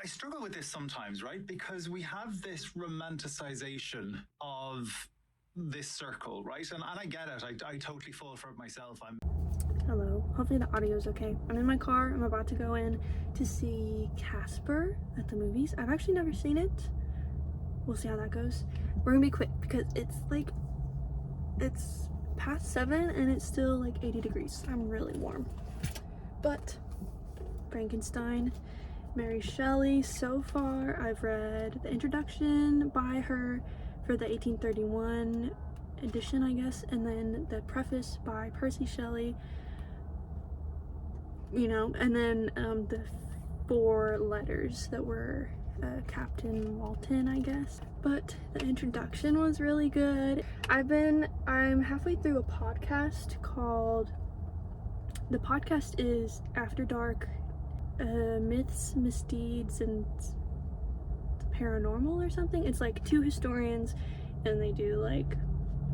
I struggle with this sometimes, right? Because we have this romanticization of this circle, right? And I get it. I totally fall for it myself. Hello. Hopefully the audio is okay. I'm in my car. I'm about to go in to see Casper at the movies. I've actually never seen it. We'll see how that goes. We're gonna be quick because it's past 7 and it's still like 80 degrees. I'm really warm. But Frankenstein, Mary Shelley, so far I've read the introduction by her for the 1831 edition, I guess, and then the preface by Percy Shelley, you know, and then the 4 letters that were Captain Walton, I guess. But the introduction was really good. I'm halfway through a podcast called, the podcast is After Dark, Myths, Misdeeds, and Paranormal or something. It's like 2 historians and they do like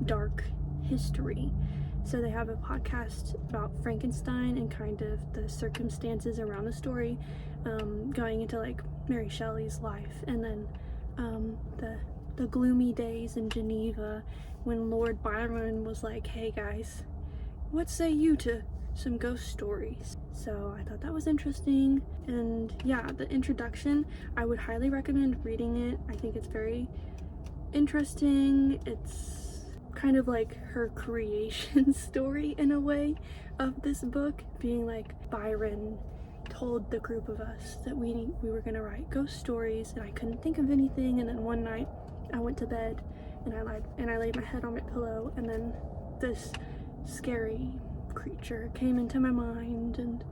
dark history. So they have a podcast about Frankenstein and kind of the circumstances around the story, going into like Mary Shelley's life, and then the gloomy days in Geneva when Lord Byron was like, hey guys, what say you to some ghost stories? So I thought that was interesting. And yeah, the introduction, I would highly recommend reading it. I think it's very interesting. It's kind of like her creation story in a way of this book, being like Byron told the group of us that we were gonna write ghost stories, and I couldn't think of anything, and then one night I went to bed and I laid my head on my pillow, and then this scary creature came into my mind, and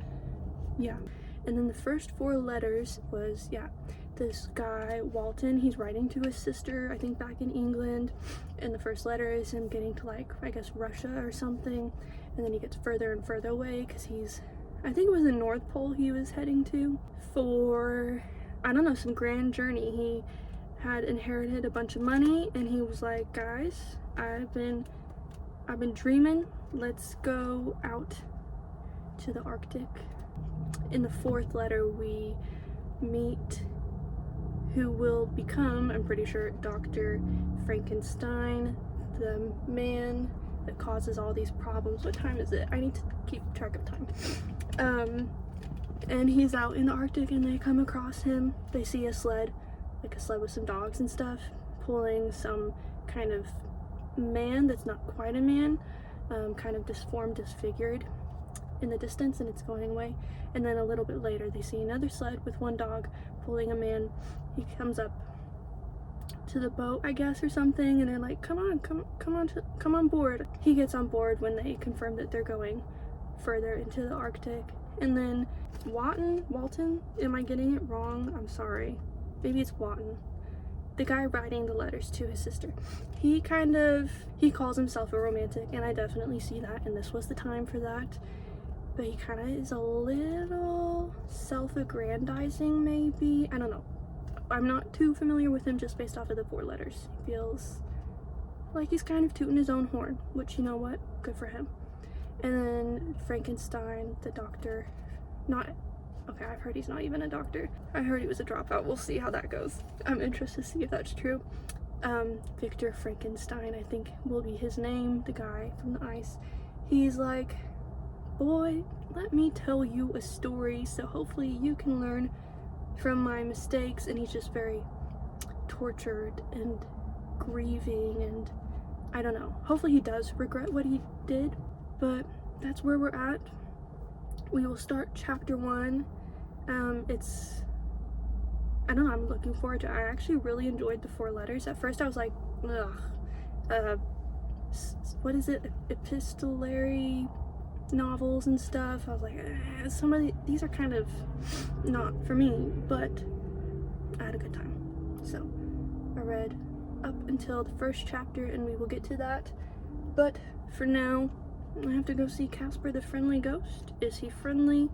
yeah. And then the first 4 letters was, yeah, this guy Walton, he's writing to his sister, I think back in England, and the first letter is him getting to like, I guess, Russia or something, and then he gets further and further away because I think it was the North Pole he was heading to for, I don't know, some grand journey. He had inherited a bunch of money and he was like, guys, I've been dreaming, let's go out to the Arctic. In the 4th letter we meet who will become, I'm pretty sure, Dr. Frankenstein, the man that causes all these problems. What time is it? I need to keep track of time. And he's out in the Arctic and they come across him. They see a sled, like a sled with some dogs and stuff, pulling some kind of man that's not quite a man, kind of disformed, disfigured in the distance, and it's going away. And then a little bit later they see another sled with 1 dog pulling a man. He comes up to the boat, I guess, or something, and they're like, come on board. He gets on board when they confirm that they're going further into the Arctic. And then Walton, am I getting it wrong? I'm sorry, maybe it's Walton, the guy writing the letters to his sister. He calls himself a romantic, and I definitely see that, and this was the time for that. But he kind of is a little self-aggrandizing, maybe. I don't know. I'm not too familiar with him just based off of the 4 letters. He feels like he's kind of tooting his own horn, which, you know what? Good for him. And then Frankenstein, the doctor, okay, I've heard he's not even a doctor. I heard he was a dropout. We'll see how that goes. I'm interested to see if that's true. Victor Frankenstein, I think, will be his name, the guy from the ice. He's like, boy, let me tell you a story so hopefully you can learn from my mistakes. And he's just very tortured and grieving, and I don't know, hopefully he does regret what he did. But that's where we're at. We will start chapter 1. I don't know, I'm looking forward to it. I actually really enjoyed the 4 letters. At first I was like, ugh, what is it, epistolary novels and stuff. I was like, some of these are kind of not for me, but I had a good time. So I read up until the first chapter, and we will get to that. But for now, I have to go see Casper the Friendly Ghost. Is he friendly?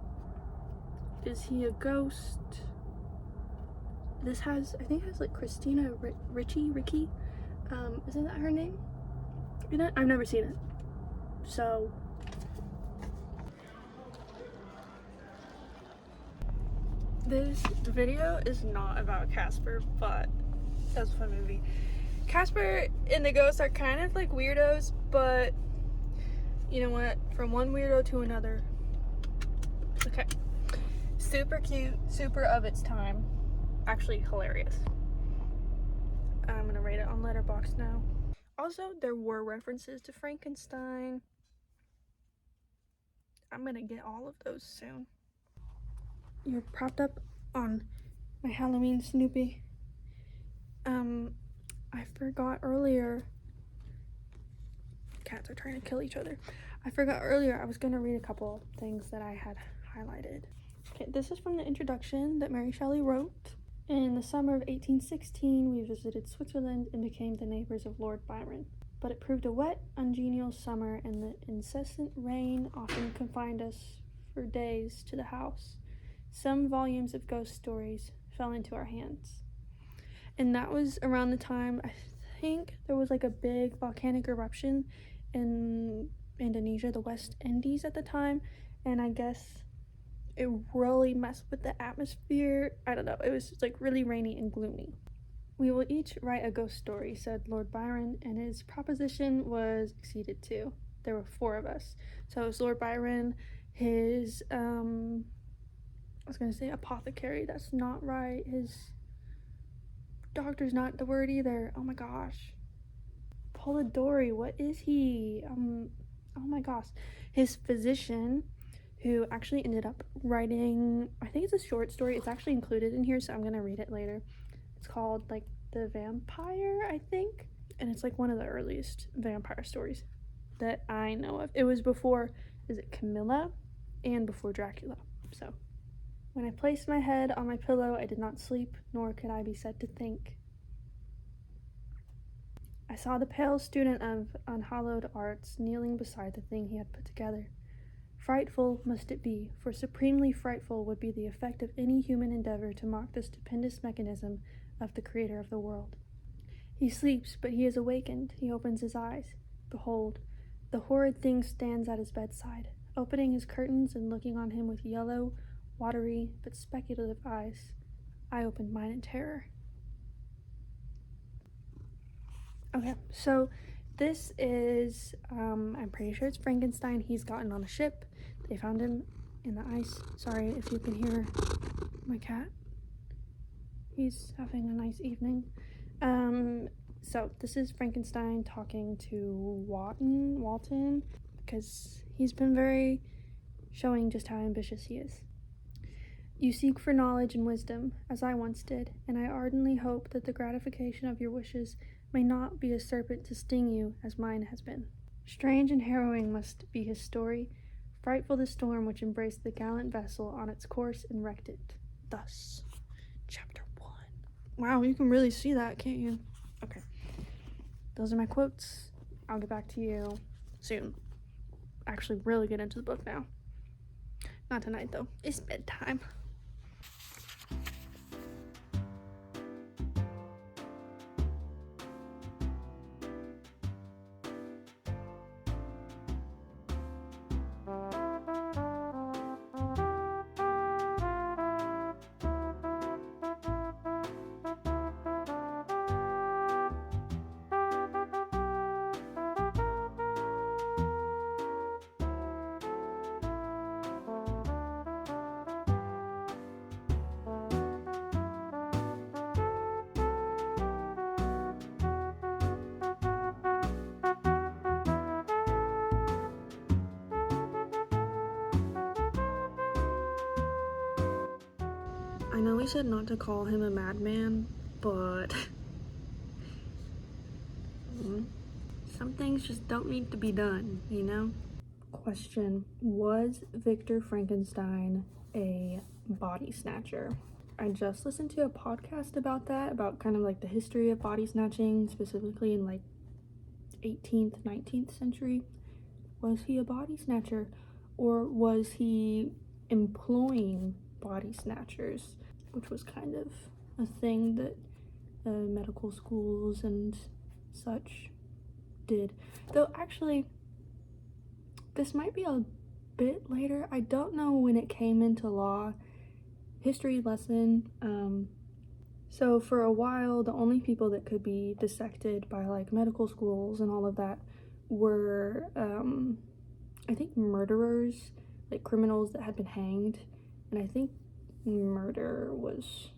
Is he a ghost? This has, I think it has like Christina Ricci. Isn't that her name? I've never seen it. So This video is not about Casper, but that's a fun movie. Casper and the ghosts are kind of like weirdos, but you know what? From one weirdo to another. Okay. Super cute, super of its time. Actually hilarious. I'm gonna rate it on Letterboxd now. Also, there were references to Frankenstein. I'm gonna get all of those soon. You're propped up on my Halloween Snoopy. I forgot earlier. Cats are trying to kill each other. I forgot earlier I was gonna read a couple things that I had highlighted. Okay, this is from the introduction that Mary Shelley wrote. In the summer of 1816, we visited Switzerland and became the neighbors of Lord Byron. But it proved a wet, ungenial summer, and the incessant rain often confined us for days to the house. Some volumes of ghost stories fell into our hands. And that was around the time, I think, there was like a big volcanic eruption in Indonesia, the West Indies at the time, and I guess it really messed with the atmosphere. I don't know, it was just like really rainy and gloomy. We will each write a ghost story, said Lord Byron, and his proposition was acceded to. There were 4 of us. So it was Lord Byron, his, I was gonna say apothecary, that's not right. His doctor's not the word either. Oh my gosh. Polidori, what is he? Oh my gosh. His physician, who actually ended up writing, I think it's a short story. It's actually included in here, so I'm gonna read it later. It's called like The Vampire, I think, and it's like one of the earliest vampire stories that I know of. It was before, is it Camilla, and before Dracula. So when I placed my head on my pillow, I did not sleep, nor could I be said to think. I saw the pale student of unhallowed arts kneeling beside the thing he had put together. Frightful must it be, for supremely frightful would be the effect of any human endeavor to mock the stupendous mechanism of the creator of the world. He sleeps, but he is awakened. He opens his eyes. Behold, the horrid thing stands at his bedside, opening his curtains and looking on him with yellow, watery, but speculative eyes. I opened mine in terror. Okay, so this is, I'm pretty sure it's Frankenstein. He's gotten on a ship. They found him in the ice. Sorry if you can hear my cat. He's having a nice evening. So this is Frankenstein talking to Walton, because he's been very showing just how ambitious he is. You seek for knowledge and wisdom, as I once did, and I ardently hope that the gratification of your wishes may not be a serpent to sting you as mine has been. Strange and harrowing must be his story, frightful the storm which embraced the gallant vessel on its course and wrecked it. Thus, chapter 1. Wow, you can really see that, can't you? Okay. Those are my quotes. I'll get back to you soon. Actually, really get into the book now. Not tonight, though. It's bedtime. I know we said not to call him a madman, but some things just don't need to be done, you know? Question: was Victor Frankenstein a body snatcher? I just listened to a podcast about that, about kind of like the history of body snatching, specifically in like 18th, 19th century. Was he a body snatcher, or was he employing body snatchers, which was kind of a thing that medical schools and such did? Though actually, this might be a bit later. I don't know when it came into law. history lesson. So for a while, the only people that could be dissected by like medical schools and all of that were, I think, murderers, like criminals that had been hanged. And I think murder was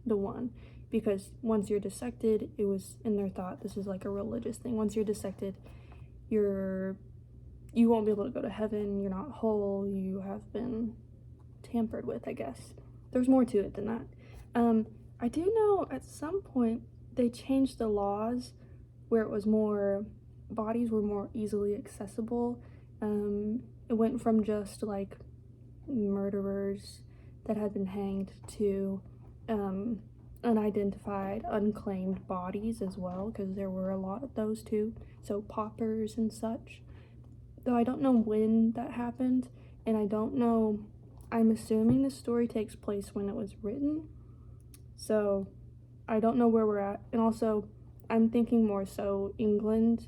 the one, because once you're dissected, it was in their thought, this is like a religious thing. Once you're dissected, you won't be able to go to heaven. You're not whole. You have been tampered with, I guess. There's more to it than that. I do know at some point they changed the laws where it was bodies were more easily accessible. It went from just like murderers that had been hanged to unidentified, unclaimed bodies as well, because there were a lot of those too. So paupers and such. Though I don't know when that happened, and I don't know, I'm assuming the story takes place when it was written. So I don't know where we're at. And also, I'm thinking more so England.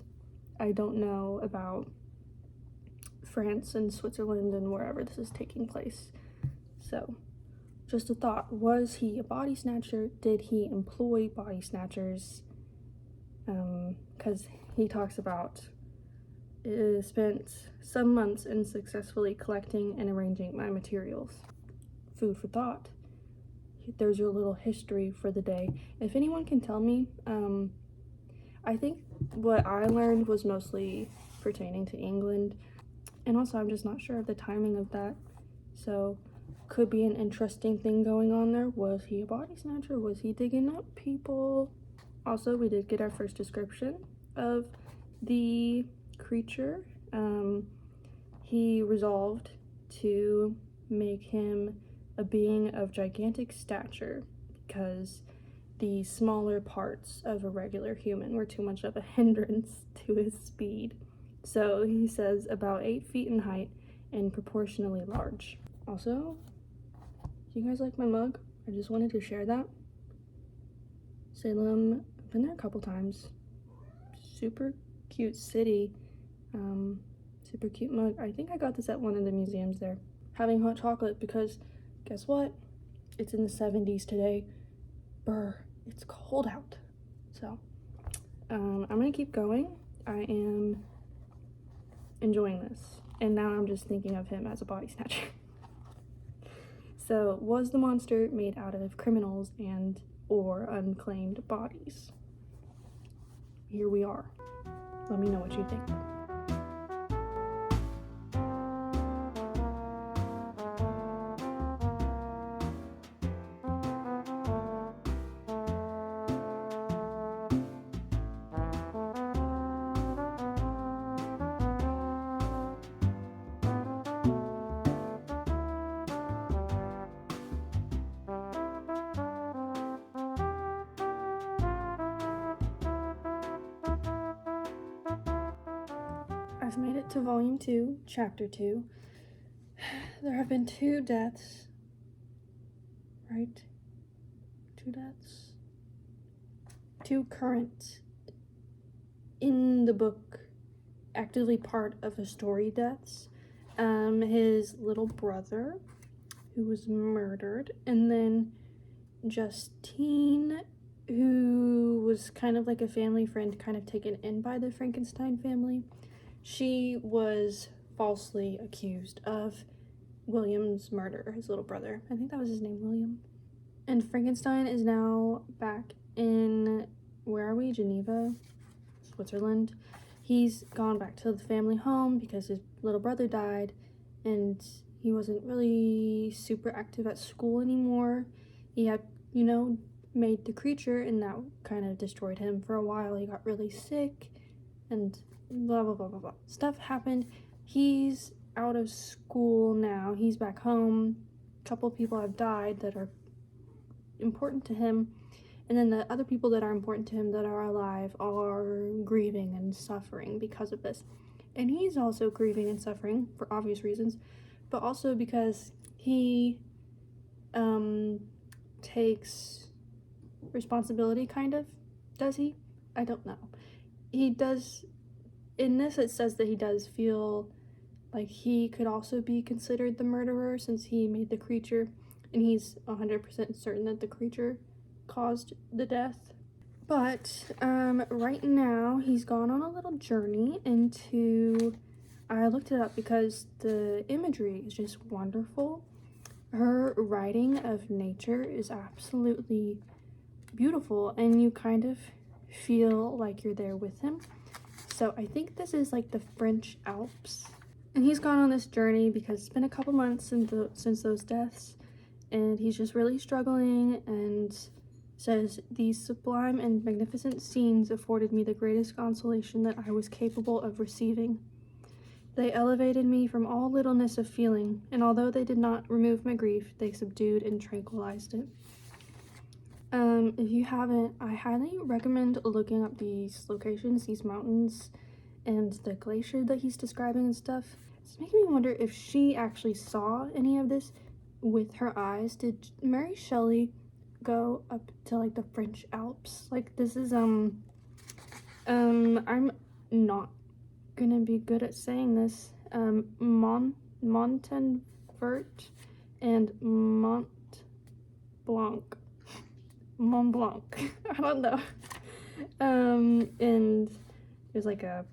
I don't know about France and Switzerland and wherever this is taking place. So, just a thought. Was he a body snatcher? Did he employ body snatchers? Because he talks about spent some months unsuccessfully collecting and arranging my materials. Food for thought. There's your little history for the day. If anyone can tell me, I think what I learned was mostly pertaining to England, and also I'm just not sure of the timing of that, so could be an interesting thing going on there. Was he a body snatcher? Was he digging up people? Also, we did get our first description of the creature. He resolved to make him a being of gigantic stature because the smaller parts of a regular human were too much of a hindrance to his speed. So he says about 8 feet in height and proportionally large. Also, do you guys like my mug? I just wanted to share that. Salem, I've been there a couple times. Super cute city. Super cute mug. I think I got this at one of the museums there. Having hot chocolate because guess what? It's in the 70s today. Brr, it's cold out. So, I'm gonna keep going. I am enjoying this. And now I'm just thinking of him as a body snatcher. So, was the monster made out of criminals and or unclaimed bodies? Here we are. Let me know what you think. I've made it to volume 2, chapter 2. There have been 2 deaths, right? 2 deaths? 2 current in the book, actively part of the story deaths. His little brother, who was murdered, and then Justine, who was kind of like a family friend, kind of taken in by the Frankenstein family. She was falsely accused of William's murder, his little brother. I think that was his name, William. And Frankenstein is now back in, where are we? Geneva, Switzerland. He's gone back to the family home because his little brother died and he wasn't really super active at school anymore. He had, made the creature and that kind of destroyed him for a while. He got really sick and blah, blah, blah, blah, blah. Stuff happened. He's out of school now. He's back home. A couple people have died that are important to him. And then the other people that are important to him that are alive are grieving and suffering because of this. And he's also grieving and suffering for obvious reasons, but also because he takes responsibility, kind of. Does he? I don't know. He does. In this, it says that he does feel like he could also be considered the murderer since he made the creature. and he's 100% certain that the creature caused the death. But right now he's gone on a little journey into, I looked it up because the imagery is just wonderful. Her writing of nature is absolutely beautiful, and you kind of feel like you're there with him. So I think this is like the French Alps. And he's gone on this journey because it's been a couple months since those deaths, and he's just really struggling, and says, "These sublime and magnificent scenes afforded me the greatest consolation that I was capable of receiving. They elevated me from all littleness of feeling, and although they did not remove my grief, they subdued and tranquilized it." If you haven't, I highly recommend looking up these locations, these mountains, and the glacier that he's describing and stuff. It's making me wonder if she actually saw any of this with her eyes. Did Mary Shelley go up to like the French Alps? Like, this is I'm not gonna be good at saying this. Montenvert and Mont Blanc. I don't know. And there's like a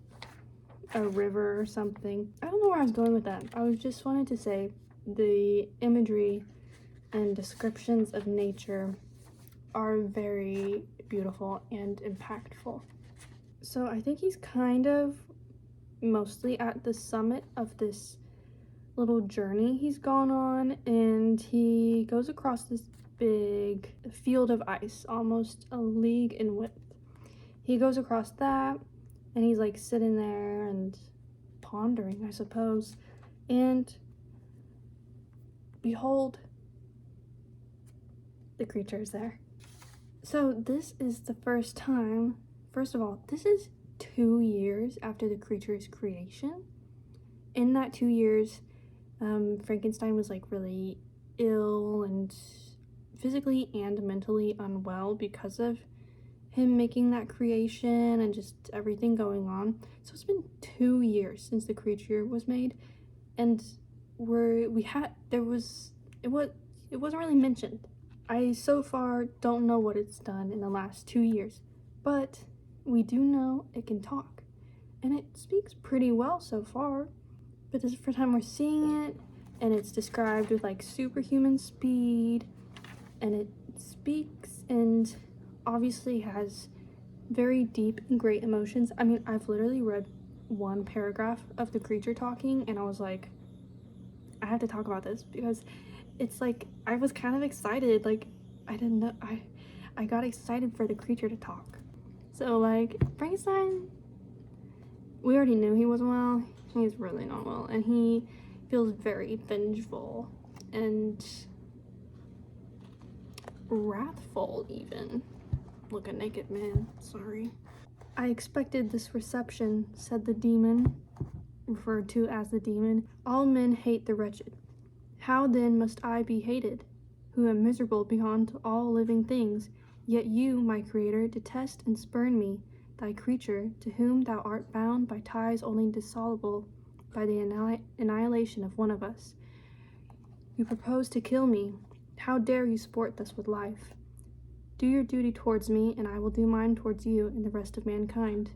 river or something. I don't know where I was going with that. I was just wanted to say the imagery and descriptions of nature are very beautiful and impactful. So I think he's kind of mostly at the summit of this little journey he's gone on, and he goes across this big field of ice, almost a league in width. He goes across that, and he's like sitting there and pondering, I suppose, and behold, the creature is there. So this is the first time. First of all, this is 2 years after the creature's creation. In that 2 years, Frankenstein was like really ill and physically and mentally unwell because of him making that creation and just everything going on. So it's been 2 years since the creature was made, and it wasn't really mentioned. I so far don't know what it's done in the last 2 years, but we do know it can talk, and it speaks pretty well so far. But this is the first time we're seeing it, and it's described with like superhuman speed, and it speaks and obviously has very deep and great emotions. I mean, I've literally read one paragraph of the creature talking, and I was like, I have to talk about this because it's like I was kind of excited. Like, I didn't know, I got excited for the creature to talk. So like, Frankenstein, we already knew he wasn't well. He's really not well, and he feels very vengeful and wrathful even. Look, a naked man, sorry. "I expected this reception," said the demon, referred to as the demon. "All men hate the wretched. How then must I be hated, who am miserable beyond all living things? Yet you, my creator, detest and spurn me, thy creature, to whom thou art bound by ties only dissoluble by the annihilation of one of us. You propose to kill me. How dare you sport thus with life? Do your duty towards me, and I will do mine towards you and the rest of mankind.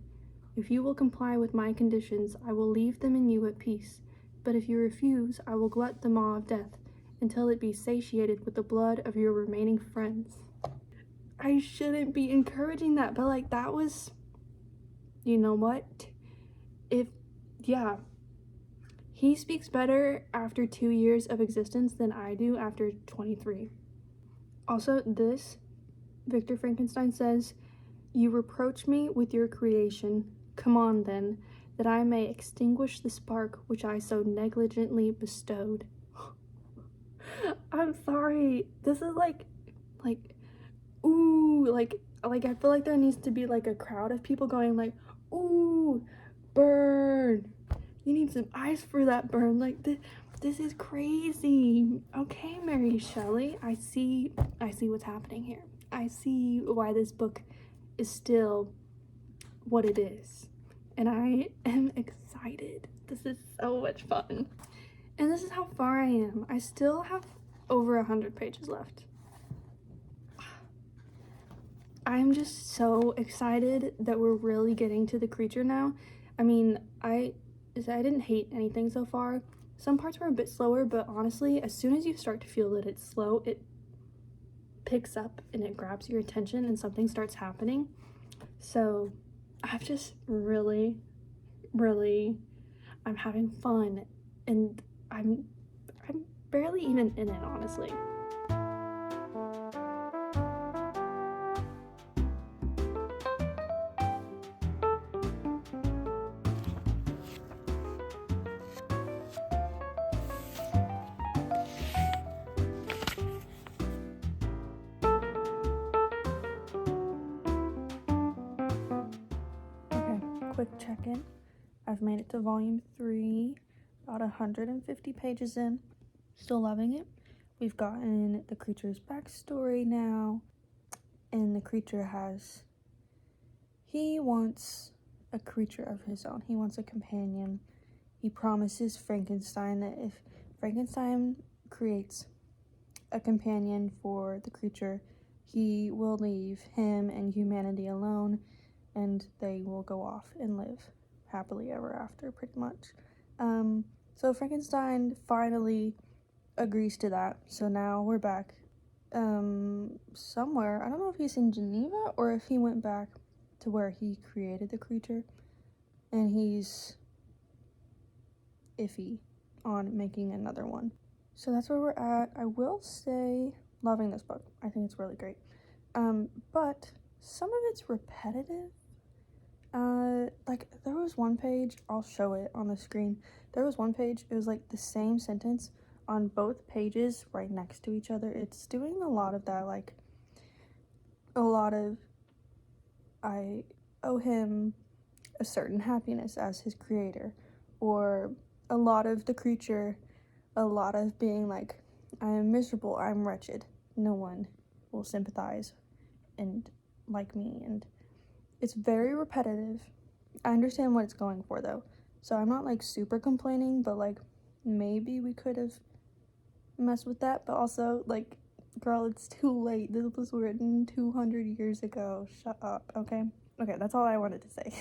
If you will comply with my conditions, I will leave them and you at peace. But if you refuse, I will glut the maw of death, until it be satiated with the blood of your remaining friends." I shouldn't be encouraging that, but like, that was, you know what? He speaks better after 2 years of existence than I do after 23. Also, this, Victor Frankenstein says, "You reproach me with your creation. Come on then, that I may extinguish the spark which I so negligently bestowed." I'm sorry. This is like, ooh, like I feel like there needs to be like a crowd of people going like, "Ooh, burn. You need some ice for that burn." Like, this is crazy. Okay, Mary Shelley, I see what's happening here. I see why this book is still what it is. And I am excited. This is so much fun. And this is how far I am. I still have over 100 pages left. I'm just so excited that we're really getting to the creature now. I mean, I didn't hate anything so far. Some parts were a bit slower, but honestly, as soon as you start to feel that it's slow, it picks up and it grabs your attention and something starts happening. So I've just really, I'm having fun, and I'm barely even in it, honestly. Quick check-in. I've made it to volume 3, about 150 pages in. Still loving it. We've gotten the creature's backstory now, and the creature he wants a creature of his own. He wants a companion. He promises Frankenstein that if Frankenstein creates a companion for the creature, he will leave him and humanity alone, and they will go off and live happily ever after, pretty much. So Frankenstein finally agrees to that. So now we're back somewhere. I don't know if he's in Geneva or if he went back to where he created the creature, and he's iffy on making another one. So that's where we're at. I will say, loving this book. I think it's really great. But some of it's repetitive. Like, there was one page, I'll show it on the screen. There was one page, it was like the same sentence on both pages right next to each other. It's doing a lot of that, like, a lot of, I owe him a certain happiness as his creator, or a lot of the creature, a lot of being like, I am miserable, I'm wretched, no one will sympathize and like me, and it's very repetitive. I understand what it's going for, though, so I'm not like super complaining, but like maybe we could have messed with that. But also, like, girl, it's too late. This was written 200 years ago. Shut up. Okay, that's all I wanted to say.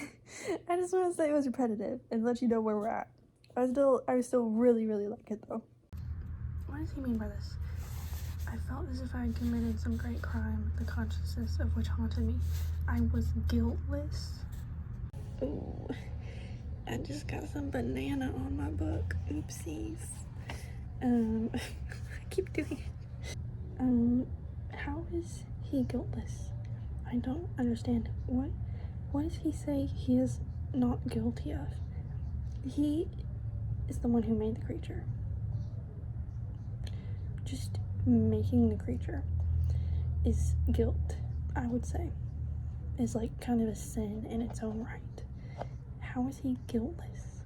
I just want to say it was repetitive and let you know where we're at. I still really like it, though. What does he mean by this? I felt as if I had committed some great crime, the consciousness of which haunted me. I was guiltless. Ooh, I just got some banana on my book. Oopsies. I keep doing it. How is he guiltless? I don't understand. What does he say he is not guilty of? He is the one who made the creature. Just making the creature is guilt, I would say. Is like kind of a sin in its own right. How is he guiltless?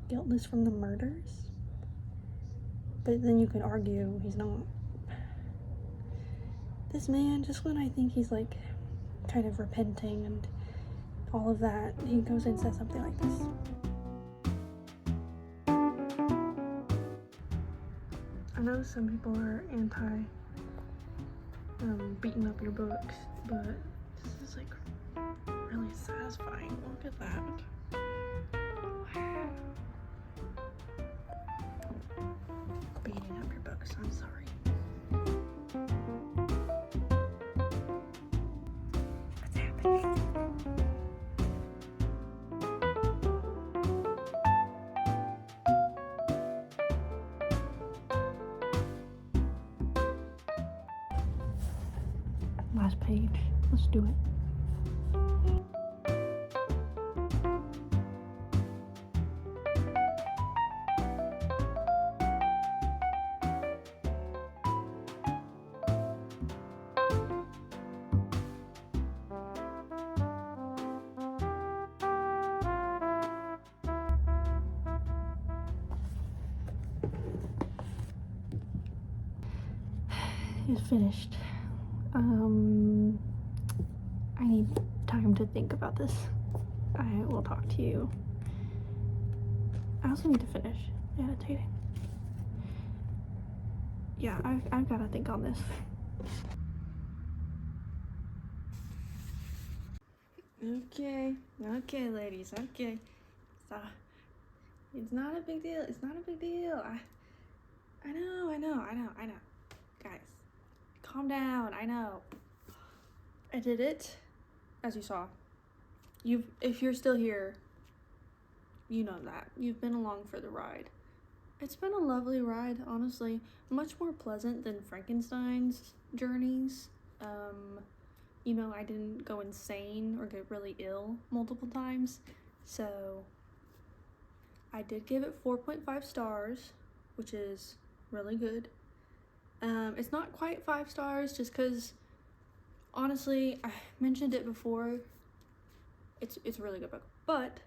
Guiltless from the murders? But then you could argue he's not. This man, just when I think he's like kind of repenting and all of that, he goes and says something like this. I know some people are anti beating up your books, but this is like really satisfying. Look at that. Wow. Beating up your books, I'm sorry. What's happening? Last page. Let's do it. It's finished. I need time to think about this. I will talk to you. I also need to finish annotating. Yeah, I've got to think on this. Okay, ladies, okay. So, it's not a big deal. It's not a big deal. I know. Guys, calm down. I know. I did it, as you saw. If you're still here, you know that. You've been along for the ride. It's been a lovely ride, honestly. Much more pleasant than Frankenstein's journeys. You know, I didn't go insane or get really ill multiple times. So, I did give it 4.5 stars, which is really good. It's not quite 5 stars just because, honestly, I mentioned it before. It's a really good book, but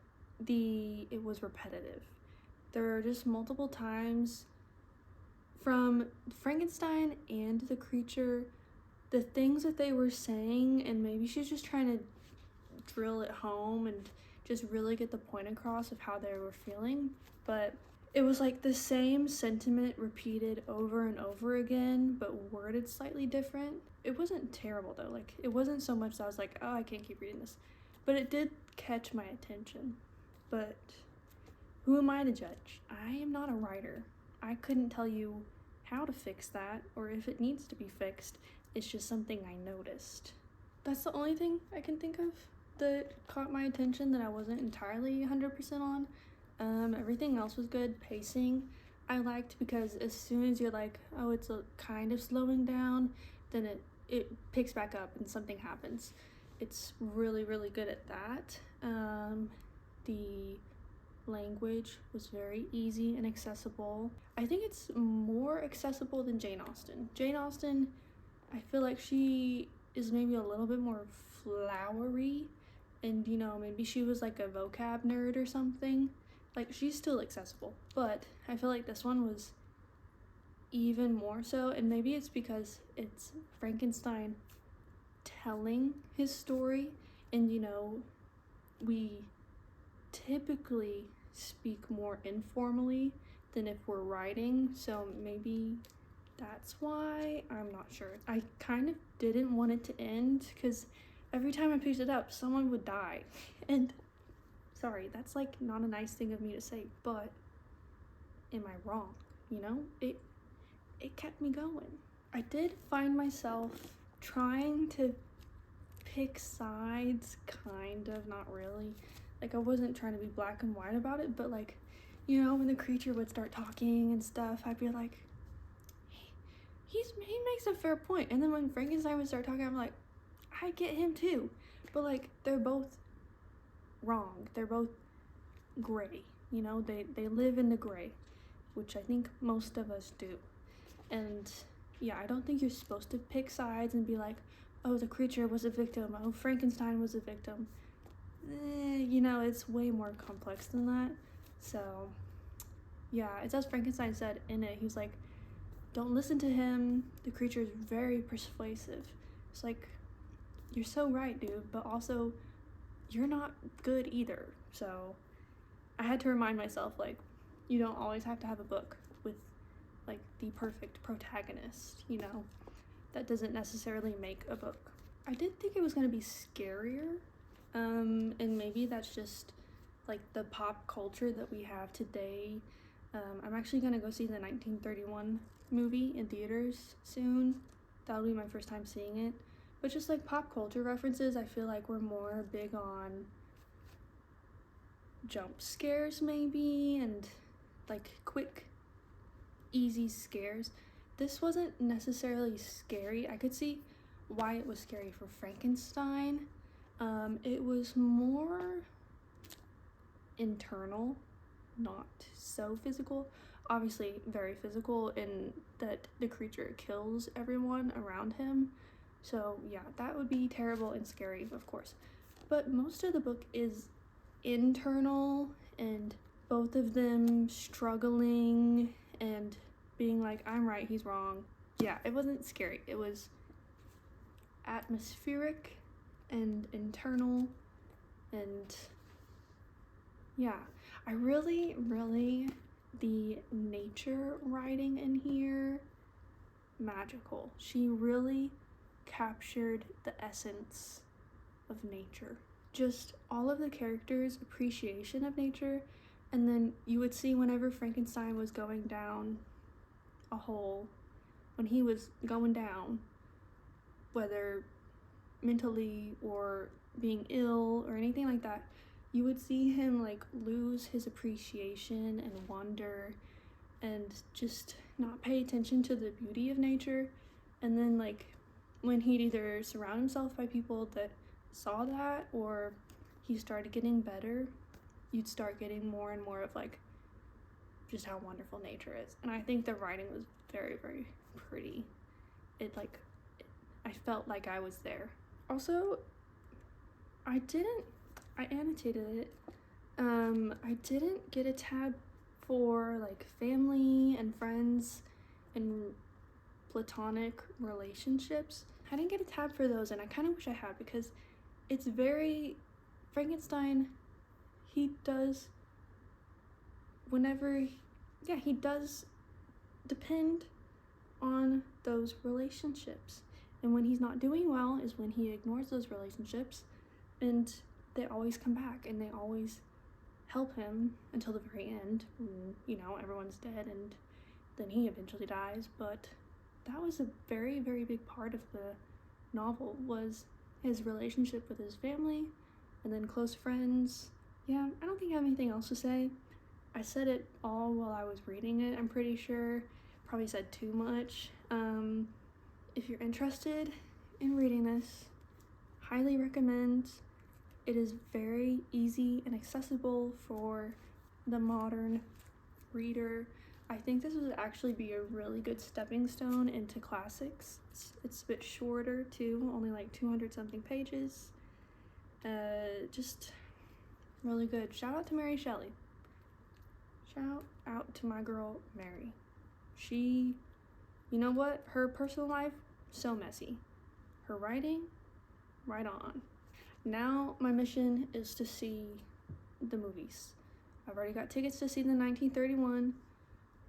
it was repetitive. There are just multiple times from Frankenstein and the creature, the things that they were saying, and maybe she's just trying to drill it home and just really get the point across of how they were feeling, but it was like the same sentiment repeated over and over again, but worded slightly different. It wasn't terrible though. Like, it wasn't so much that I was like, oh, I can't keep reading this. But it did catch my attention. But who am I to judge? I am not a writer. I couldn't tell you how to fix that or if it needs to be fixed. It's just something I noticed. That's the only thing I can think of that caught my attention that I wasn't entirely 100% on. Everything else was good. Pacing I liked because as soon as you're like, oh, it's kind of slowing down, then it picks back up and something happens. It's really, really good at that. The language was very easy and accessible. I think it's more accessible than Jane Austen. Jane Austen, I feel like she is maybe a little bit more flowery, and you know, maybe she was like a vocab nerd or something. Like, she's still accessible, but I feel like this one was even more so, and maybe it's because it's Frankenstein telling his story, and you know, we typically speak more informally than if we're writing, so maybe that's why. I'm not sure. I kind of didn't want it to end because every time I picked it up, someone would die. And sorry, that's like not a nice thing of me to say, but am I wrong? You know, it kept me going. I did find myself trying to pick sides, kind of, not really. Like, I wasn't trying to be black and white about it, but like, you know, when the creature would start talking and stuff, I'd be like, he makes a fair point. And then when Frankenstein would start talking, I'm like, I get him too. But like, they're both wrong. They're both gray. You know, they live in the gray, which I think most of us do. And yeah, I don't think you're supposed to pick sides and be like, oh, the creature was a victim. Oh, Frankenstein was a victim. You know, it's way more complex than that. So yeah, it's as Frankenstein said in it. He was like, don't listen to him. The creature is very persuasive. It's like, you're so right, dude, but also you're not good either. So I had to remind myself, like, you don't always have to have a book with like the perfect protagonist, you know. That doesn't necessarily make a book. I did think it was going to be scarier, and maybe that's just like the pop culture that we have today. I'm actually going to go see the 1931 movie in theaters soon. That'll be my first time seeing it. But just like pop culture references, I feel like we're more big on jump scares maybe, and like quick, easy scares. This wasn't necessarily scary. I could see why it was scary for Frankenstein. It was more internal, not so physical. Obviously very physical in that the creature kills everyone around him. So yeah, that would be terrible and scary, of course. But most of the book is internal, and both of them struggling and being like, I'm right, he's wrong. Yeah, it wasn't scary. It was atmospheric and internal, and yeah, I really, the nature writing in here magical. She really captured the essence of nature. Just all of the characters' appreciation of nature, and then you would see whenever Frankenstein was going down a hole, when he was going down, whether mentally or being ill or anything like that, you would see him like lose his appreciation and wonder and just not pay attention to the beauty of nature. And then like when he'd either surround himself by people that saw that or he started getting better, you'd start getting more and more of like just how wonderful nature is. And I think the writing was very, very pretty. I felt like I was there. Also, I annotated it. I didn't get a tab for like family and friends and platonic relationships. I didn't get a tab for those, and I kind of wish I had, because it's very Frankenstein. He does depend on those relationships, and when he's not doing well is when he ignores those relationships, and they always come back and they always help him until the very end when, you know, everyone's dead and then he eventually dies. But that was a very, very big part of the novel, was his relationship with his family and then close friends. Yeah, I don't think I have anything else to say. I said it all while I was reading it, I'm pretty sure. Probably said too much. If you're interested in reading this, highly recommend. It is very easy and accessible for the modern reader. I think this would actually be a really good stepping stone into classics. It's a bit shorter too, only like 200 something pages. Just really good. Shout out to Mary Shelley. Shout out to my girl Mary. She, you know what? Her personal life, so messy. Her writing, right on. Now my mission is to see the movies. I've already got tickets to see the 1931.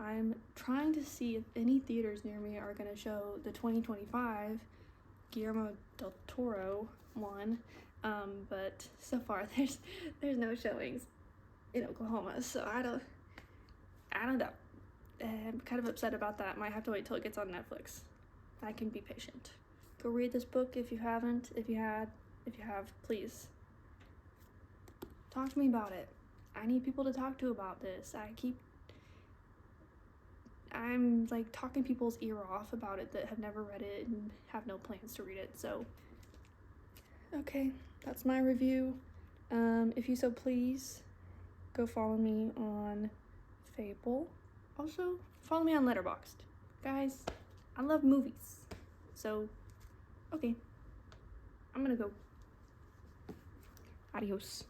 I'm trying to see if any theaters near me are going to show the 2025 Guillermo del Toro one, but so far there's no showings in Oklahoma, so I don't know. I'm kind of upset about that. Might have to wait till it gets on Netflix. I can be patient. Go read this book if you haven't. If you have, please talk to me about it. I need people to talk to about this. I'm like talking people's ear off about it that have never read it and have no plans to read it. So okay, that's my review. If you so please, go follow me on Fable. Also, follow me on Letterboxd. Guys, I love movies. So, okay. I'm gonna go. Adios.